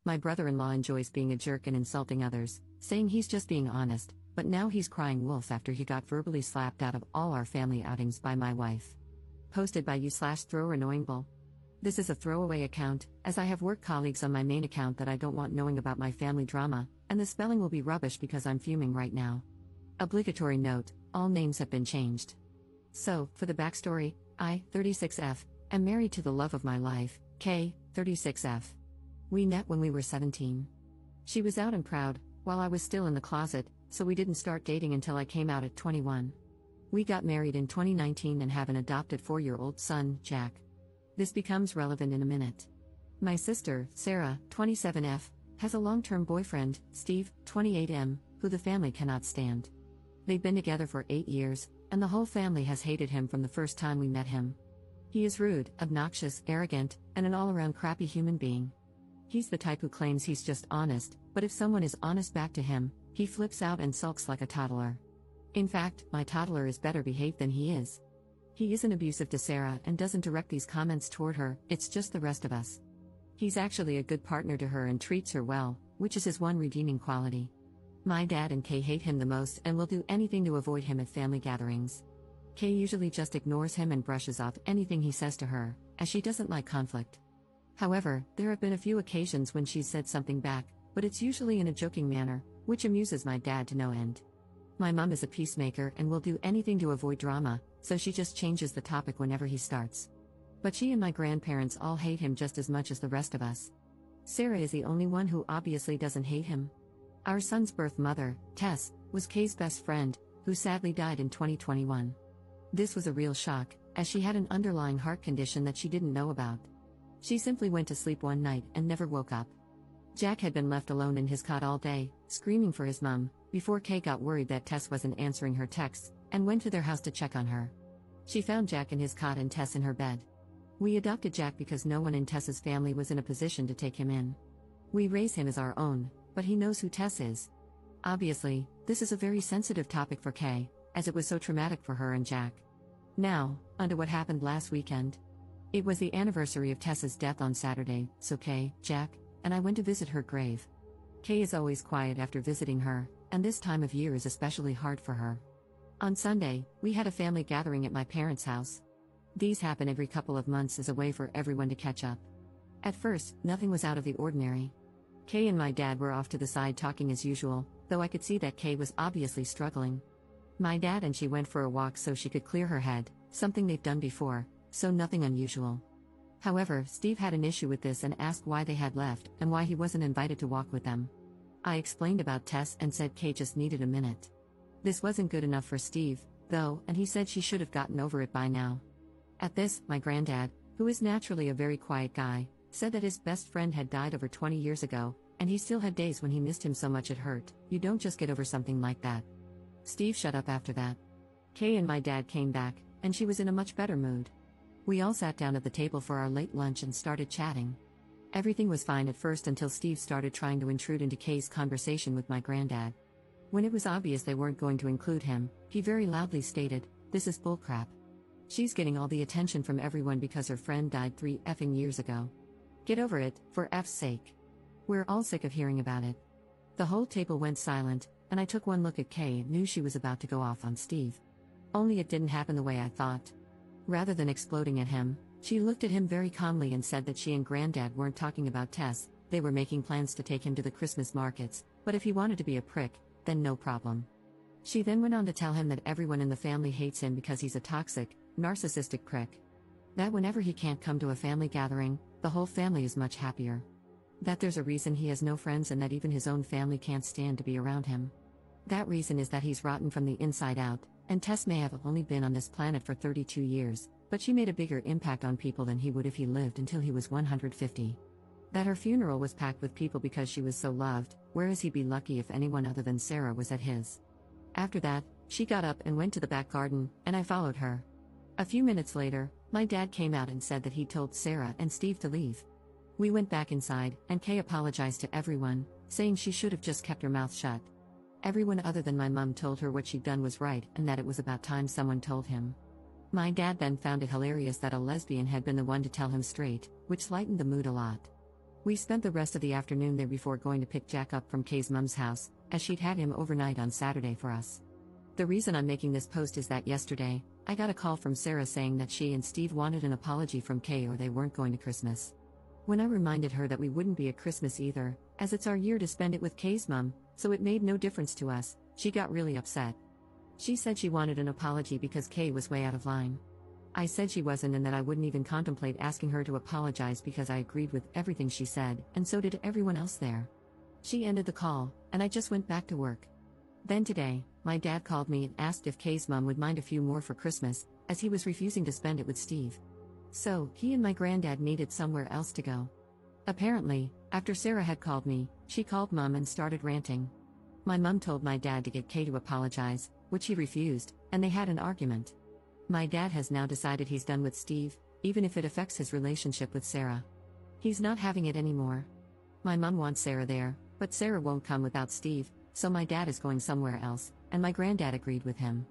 My brother-in-law enjoys being a jerk and insulting others, saying he's just being honest, but now he's crying wolf after he got verbally slapped out of all our family outings by my wife. Posted by you/throwannoyingbull. This is a throwaway account, as I have work colleagues on my main account that I don't want knowing about my family drama, and the spelling will be rubbish because I'm fuming right now. Obligatory note, all names have been changed. So, for the backstory, I, 36F, am married to the love of my life, K, 36F. We met when we were 17. She was out and proud, while I was still in the closet, so we didn't start dating until I came out at 21. We got married in 2019 and have an adopted 4-year-old son, Jack. This becomes relevant in a minute. My sister, Sarah, 27F, has a long-term boyfriend, Steve, 28M, who the family cannot stand. They've been together for 8 years, and the whole family has hated him from the first time we met him. He is rude, obnoxious, arrogant, and an all-around crappy human being. He's the type who claims he's just honest, but if someone is honest back to him, he flips out and sulks like a toddler. In fact, my toddler is better behaved than he is. He isn't abusive to Sarah and doesn't direct these comments toward her, it's just the rest of us. He's actually a good partner to her and treats her well, which is his one redeeming quality. My dad and Kay hate him the most and will do anything to avoid him at family gatherings. Kay usually just ignores him and brushes off anything he says to her, as she doesn't like conflict. However, there have been a few occasions when she's said something back, but it's usually in a joking manner, which amuses my dad to no end. My mom is a peacemaker and will do anything to avoid drama, so she just changes the topic whenever he starts. But she and my grandparents all hate him just as much as the rest of us. Sarah is the only one who obviously doesn't hate him. Our son's birth mother, Tess, was Kay's best friend, who sadly died in 2021. This was a real shock, as she had an underlying heart condition that she didn't know about. She simply went to sleep one night and never woke up. Jack had been left alone in his cot all day, screaming for his mum, before Kay got worried that Tess wasn't answering her texts, and went to their house to check on her. She found Jack in his cot and Tess in her bed. We adopted Jack because no one in Tess's family was in a position to take him in. We raise him as our own, but he knows who Tess is. Obviously, this is a very sensitive topic for Kay, as it was so traumatic for her and Jack. Now, onto what happened last weekend. It was the anniversary of Tess's death on Saturday, so Kay, Jack, and I went to visit her grave. Kay is always quiet after visiting her, and this time of year is especially hard for her. On Sunday, we had a family gathering at my parents' house. These happen every couple of months as a way for everyone to catch up. At first, nothing was out of the ordinary. Kay and my dad were off to the side talking as usual, though I could see that Kay was obviously struggling. My dad and she went for a walk so she could clear her head, something they've done before, so nothing unusual. However, Steve had an issue with this and asked why they had left and why he wasn't invited to walk with them. I explained about Tess and said Kay just needed a minute. This wasn't good enough for Steve, though, and he said she should have gotten over it by now. At this, my granddad, who is naturally a very quiet guy, said that his best friend had died over 20 years ago, and he still had days when he missed him so much it hurt. You don't just get over something like that. Steve shut up after that. Kay and my dad came back, and she was in a much better mood. We all sat down at the table for our late lunch and started chatting. Everything was fine at first until Steve started trying to intrude into Kay's conversation with my granddad. When it was obvious they weren't going to include him, he very loudly stated, "This is bullcrap. She's getting all the attention from everyone because her friend died 3 effing years ago. Get over it, for F's sake. We're all sick of hearing about it." The whole table went silent, and I took one look at Kay and knew she was about to go off on Steve. Only it didn't happen the way I thought. Rather than exploding at him, she looked at him very calmly and said that she and Granddad weren't talking about Tess, they were making plans to take him to the Christmas markets, but if he wanted to be a prick, then no problem. She then went on to tell him that everyone in the family hates him because he's a toxic, narcissistic prick. That whenever he can't come to a family gathering, the whole family is much happier. That there's a reason he has no friends and that even his own family can't stand to be around him. That reason is that he's rotten from the inside out, and Tess may have only been on this planet for 32 years, but she made a bigger impact on people than he would if he lived until he was 150. That her funeral was packed with people because she was so loved, whereas he'd be lucky if anyone other than Sarah was at his. After that, she got up and went to the back garden, and I followed her. A few minutes later, my dad came out and said that he told Sarah and Steve to leave. We went back inside, and Kay apologized to everyone, saying she should have just kept her mouth shut. Everyone other than my mum told her what she'd done was right and that it was about time someone told him. My dad then found it hilarious that a lesbian had been the one to tell him straight, which lightened the mood a lot. We spent the rest of the afternoon there before going to pick Jack up from Kay's mum's house, as she'd had him overnight on Saturday for us. The reason I'm making this post is that yesterday, I got a call from Sarah saying that she and Steve wanted an apology from Kay or they weren't going to Christmas. When I reminded her that we wouldn't be at Christmas either, as it's our year to spend it with Kay's mum, so it made no difference to us, she got really upset. She said she wanted an apology because Kay was way out of line. I said she wasn't and that I wouldn't even contemplate asking her to apologize because I agreed with everything she said, and so did everyone else there. She ended the call, and I just went back to work. Then today, my dad called me and asked if Kay's mum would mind a few more for Christmas, as he was refusing to spend it with Steve. So, he and my granddad needed somewhere else to go. Apparently, after Sarah had called me, she called Mum and started ranting. My mum told my dad to get Kay to apologize, which he refused, and they had an argument. My dad has now decided he's done with Steve, even if it affects his relationship with Sarah. He's not having it anymore. My mum wants Sarah there, but Sarah won't come without Steve, so my dad is going somewhere else, and my granddad agreed with him.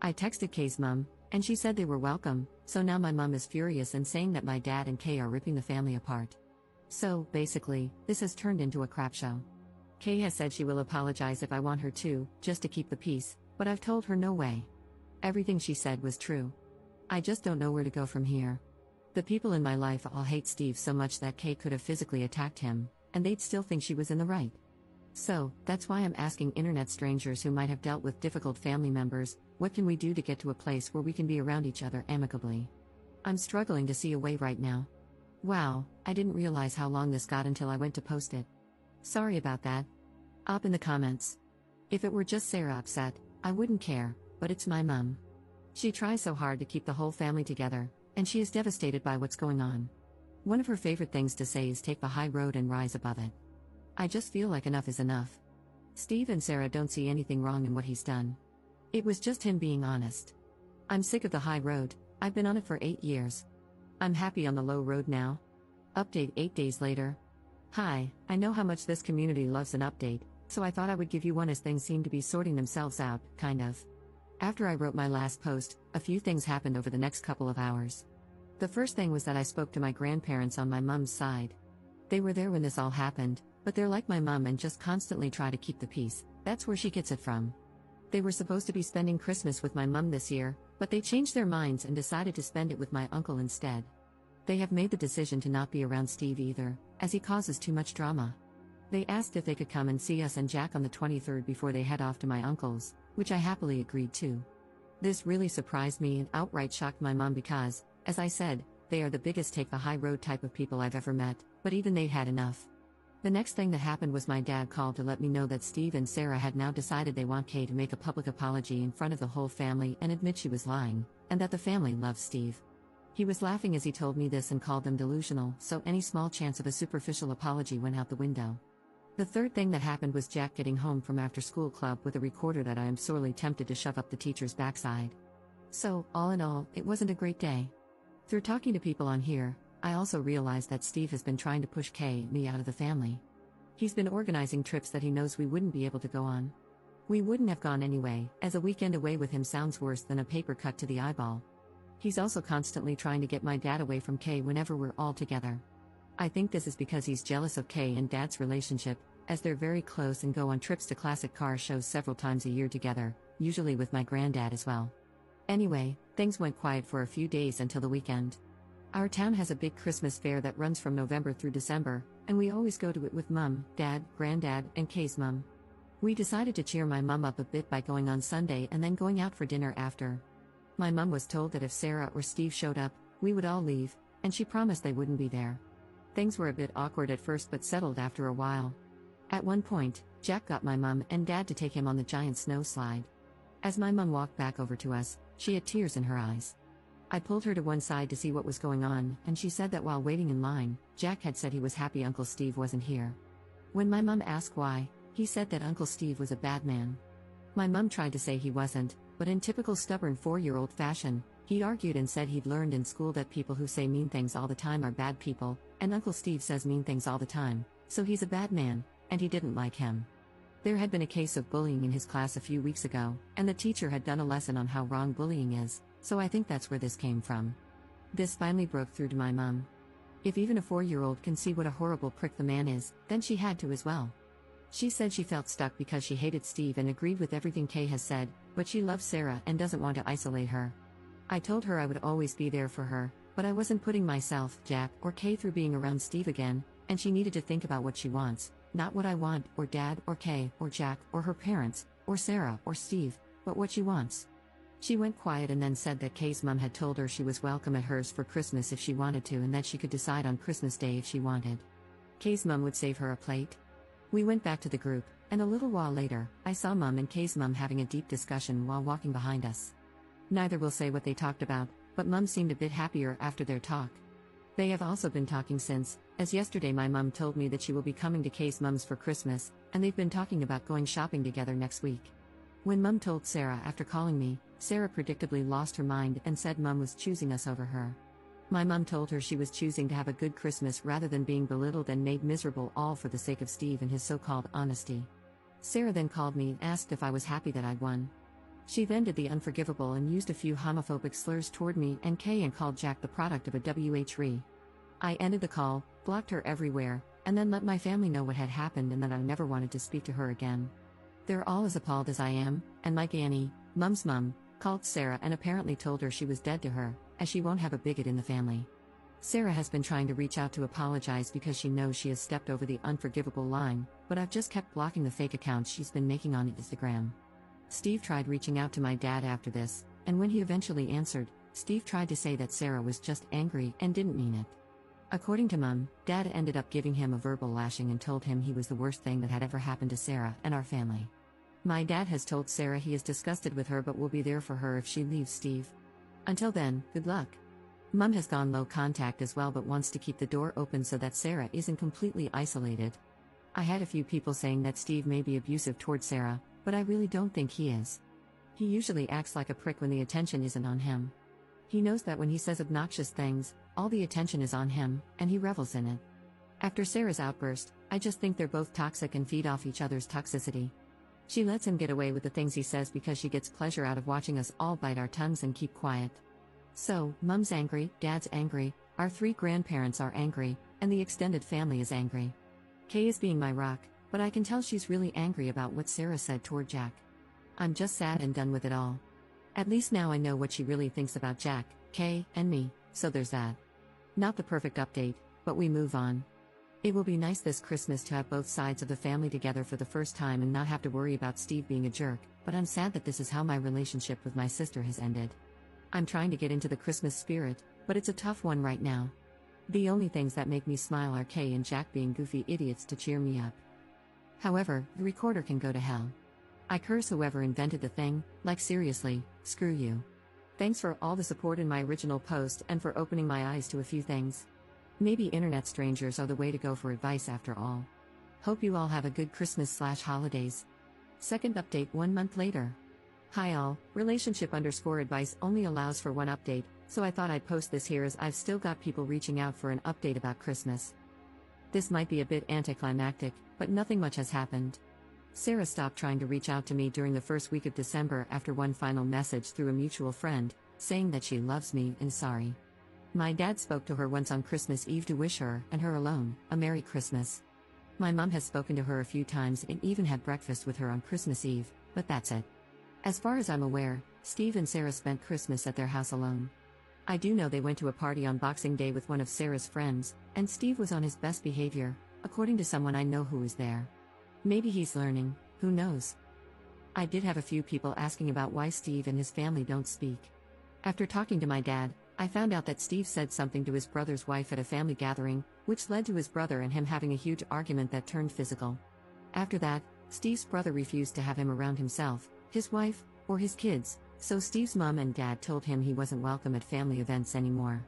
I texted Kay's mum, and she said they were welcome, so now my mum is furious and saying that my dad and Kay are ripping the family apart. So, basically, this has turned into a crap show. Kay has said she will apologize if I want her to, just to keep the peace, but I've told her no way. Everything she said was true. I just don't know where to go from here. The people in my life all hate Steve so much that Kay could have physically attacked him, and they'd still think she was in the right. So, that's why I'm asking internet strangers who might have dealt with difficult family members, what can we do to get to a place where we can be around each other amicably? I'm struggling to see a way right now. Wow, I didn't realize how long this got until I went to post it. Sorry about that. Up in the comments. If it were just Sarah upset, I wouldn't care, but it's my mum. She tries so hard to keep the whole family together, and she is devastated by what's going on. One of her favorite things to say is take the high road and rise above it. I just feel like enough is enough. Steve and Sarah don't see anything wrong in what he's done. It was just him being honest. I'm sick of the high road, I've been on it for 8 years. I'm happy on the low road now. Update 8 days later. Hi, I know how much this community loves an update, so I thought I would give you one as things seem to be sorting themselves out, kind of. After I wrote my last post, a few things happened over the next couple of hours. The first thing was that I spoke to my grandparents on my mum's side. They were there when this all happened, but they're like my mum and just constantly try to keep the peace, that's where she gets it from. They were supposed to be spending Christmas with my mum this year, but they changed their minds and decided to spend it with my uncle instead. They have made the decision to not be around Steve either, as he causes too much drama. They asked if they could come and see us and Jack on the 23rd before they head off to my uncle's, which I happily agreed to. This really surprised me and outright shocked my mum because, as I said, they are the biggest take the high road type of people I've ever met, but even they'd had enough. The next thing that happened was my dad called to let me know that Steve and Sarah had now decided they want Kay to make a public apology in front of the whole family and admit she was lying, and that the family loves Steve. He was laughing as he told me this and called them delusional, so any small chance of a superficial apology went out the window. The third thing that happened was Jack getting home from after-school club with a recorder that I am sorely tempted to shove up the teacher's backside. So, all in all, it wasn't a great day. Through talking to people on here, I also realized that Steve has been trying to push Kay and me out of the family. He's been organizing trips that he knows we wouldn't be able to go on. We wouldn't have gone anyway, as a weekend away with him sounds worse than a paper cut to the eyeball. He's also constantly trying to get my dad away from Kay whenever we're all together. I think this is because he's jealous of Kay and Dad's relationship, as they're very close and go on trips to classic car shows several times a year together, usually with my granddad as well. Anyway, things went quiet for a few days until the weekend. Our town has a big Christmas fair that runs from November through December, and we always go to it with Mum, Dad, Granddad, and Kay's mum. We decided to cheer my mum up a bit by going on Sunday and then going out for dinner after. My mum was told that if Sarah or Steve showed up, we would all leave, and she promised they wouldn't be there. Things were a bit awkward at first but settled after a while. At one point, Jack got my mum and Dad to take him on the giant snow slide. As my mum walked back over to us, she had tears in her eyes. I pulled her to one side to see what was going on, and she said that while waiting in line, Jack had said he was happy Uncle Steve wasn't here. When my mum asked why, he said that Uncle Steve was a bad man. My mum tried to say he wasn't, but in typical stubborn 4-year-old fashion, he argued and said he'd learned in school that people who say mean things all the time are bad people, and Uncle Steve says mean things all the time, so he's a bad man, and he didn't like him. There had been a case of bullying in his class a few weeks ago, and the teacher had done a lesson on how wrong bullying is, so I think that's where this came from. This finally broke through to my mum. If even a 4-year-old can see what a horrible prick the man is, then she had to as well. She said she felt stuck because she hated Steve and agreed with everything Kay has said, but she loves Sarah and doesn't want to isolate her. I told her I would always be there for her, but I wasn't putting myself, Jack, or Kay through being around Steve again, and she needed to think about what she wants, not what I want, or Dad, or Kay, or Jack, or her parents, or Sarah, or Steve, but what she wants. She went quiet and then said that Kay's mom had told her she was welcome at hers for Christmas if she wanted to and that she could decide on Christmas Day if she wanted. Kay's mom would save her a plate. We went back to the group, and a little while later, I saw Mom and Kay's mom having a deep discussion while walking behind us. Neither will say what they talked about, but Mom seemed a bit happier after their talk. They have also been talking since, as yesterday my mom told me that she will be coming to Kay's mom's for Christmas, and they've been talking about going shopping together next week. When Mom told Sarah after calling me, Sarah predictably lost her mind and said Mom was choosing us over her. My mom told her she was choosing to have a good Christmas rather than being belittled and made miserable, all for the sake of Steve and his so-called honesty. Sarah then called me and asked if I was happy that I'd won. She then did the unforgivable and used a few homophobic slurs toward me and Kay and called Jack the product of a WH-re. I ended the call, blocked her everywhere, and then let my family know what had happened and that I never wanted to speak to her again. They're all as appalled as I am, and Mike Annie, Mom's mom, called Sarah and apparently told her she was dead to her, as she won't have a bigot in the family. Sarah has been trying to reach out to apologize because she knows she has stepped over the unforgivable line, but I've just kept blocking the fake accounts she's been making on Instagram. Steve tried reaching out to my dad after this, and when he eventually answered, Steve tried to say that Sarah was just angry and didn't mean it. According to Mom, Dad ended up giving him a verbal lashing and told him he was the worst thing that had ever happened to Sarah and our family. My dad has told Sarah he is disgusted with her but will be there for her if she leaves Steve. Until then, good luck. Mom has gone low contact as well but wants to keep the door open so that Sarah isn't completely isolated. I had a few people saying that Steve may be abusive toward Sarah, but I really don't think he is. He usually acts like a prick when the attention isn't on him. He knows that when he says obnoxious things, all the attention is on him, and he revels in it. After Sarah's outburst, I just think they're both toxic and feed off each other's toxicity. She lets him get away with the things he says because she gets pleasure out of watching us all bite our tongues and keep quiet. So, Mom's angry, Dad's angry, our 3 grandparents are angry, and the extended family is angry. Kay is being my rock, but I can tell she's really angry about what Sarah said toward Jack. I'm just sad and done with it all. At least now I know what she really thinks about Jack, Kay, and me, so there's that. Not the perfect update, but we move on. It will be nice this Christmas to have both sides of the family together for the first time and not have to worry about Steve being a jerk, but I'm sad that this is how my relationship with my sister has ended. I'm trying to get into the Christmas spirit, but it's a tough one right now. The only things that make me smile are Kay and Jack being goofy idiots to cheer me up. However, the recorder can go to hell. I curse whoever invented the thing, like seriously, screw you. Thanks for all the support in my original post and for opening my eyes to a few things. Maybe internet strangers are the way to go for advice after all. Hope you all have a good Christmas/holidays. Second update 1 month later. Hi all, relationship_advice only allows for one update, so I thought I'd post this here as I've still got people reaching out for an update about Christmas. This might be a bit anticlimactic, but nothing much has happened. Sarah stopped trying to reach out to me during the first week of December after one final message through a mutual friend, saying that she loves me and sorry. My dad spoke to her once on Christmas Eve to wish her, and her alone, a Merry Christmas. My mom has spoken to her a few times and even had breakfast with her on Christmas Eve, but that's it. As far as I'm aware, Steve and Sarah spent Christmas at their house alone. I do know they went to a party on Boxing Day with one of Sarah's friends, and Steve was on his best behavior, according to someone I know who was there. Maybe he's learning, who knows? I did have a few people asking about why Steve and his family don't speak. After talking to my dad, I found out that Steve said something to his brother's wife at a family gathering, which led to his brother and him having a huge argument that turned physical. After that, Steve's brother refused to have him around himself, his wife, or his kids, so Steve's mom and dad told him he wasn't welcome at family events anymore.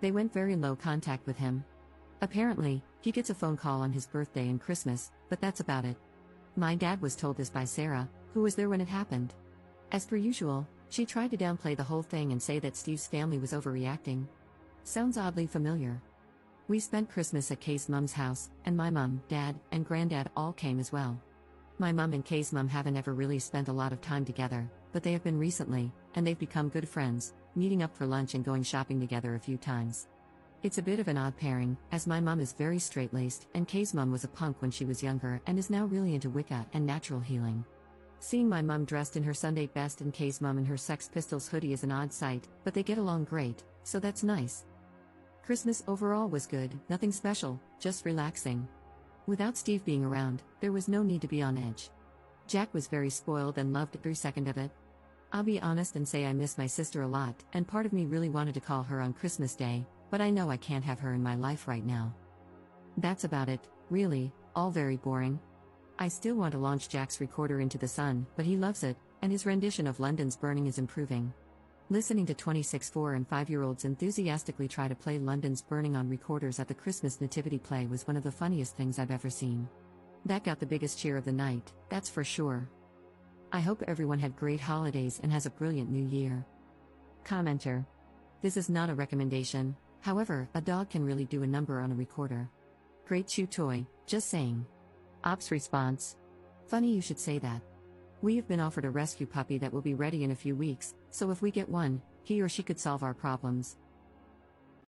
They went very low contact with him. Apparently, he gets a phone call on his birthday and Christmas, but that's about it. My dad was told this by Sarah, who was there when it happened. As per usual, she tried to downplay the whole thing and say that Steve's family was overreacting. Sounds oddly familiar. We spent Christmas at Kay's mom's house, and my mom, dad, and granddad all came as well. My mom and Kay's mom haven't ever really spent a lot of time together, but they have been recently, and they've become good friends, meeting up for lunch and going shopping together a few times. It's a bit of an odd pairing, as my mum is very straight-laced, and Kay's mum was a punk when she was younger and is now really into Wicca and natural healing. Seeing my mum dressed in her Sunday best and Kay's mum in her Sex Pistols hoodie is an odd sight, but they get along great, so that's nice. Christmas overall was good, nothing special, just relaxing. Without Steve being around, there was no need to be on edge. Jack was very spoiled and loved every second of it. I'll be honest and say I miss my sister a lot, and part of me really wanted to call her on Christmas Day, but I know I can't have her in my life right now. That's about it, really, all very boring. I still want to launch Jack's recorder into the sun, but he loves it, and his rendition of London's Burning is improving. Listening to 26 4 and 5-year-olds enthusiastically try to play London's Burning on recorders at the Christmas nativity play was one of the funniest things I've ever seen. That got the biggest cheer of the night, that's for sure. I hope everyone had great holidays and has a brilliant new year. Commenter. This is not a recommendation, however, a dog can really do a number on a recorder. Great chew toy, just saying. Ops response. Funny you should say that. We have been offered a rescue puppy that will be ready in a few weeks, so if we get one, he or she could solve our problems.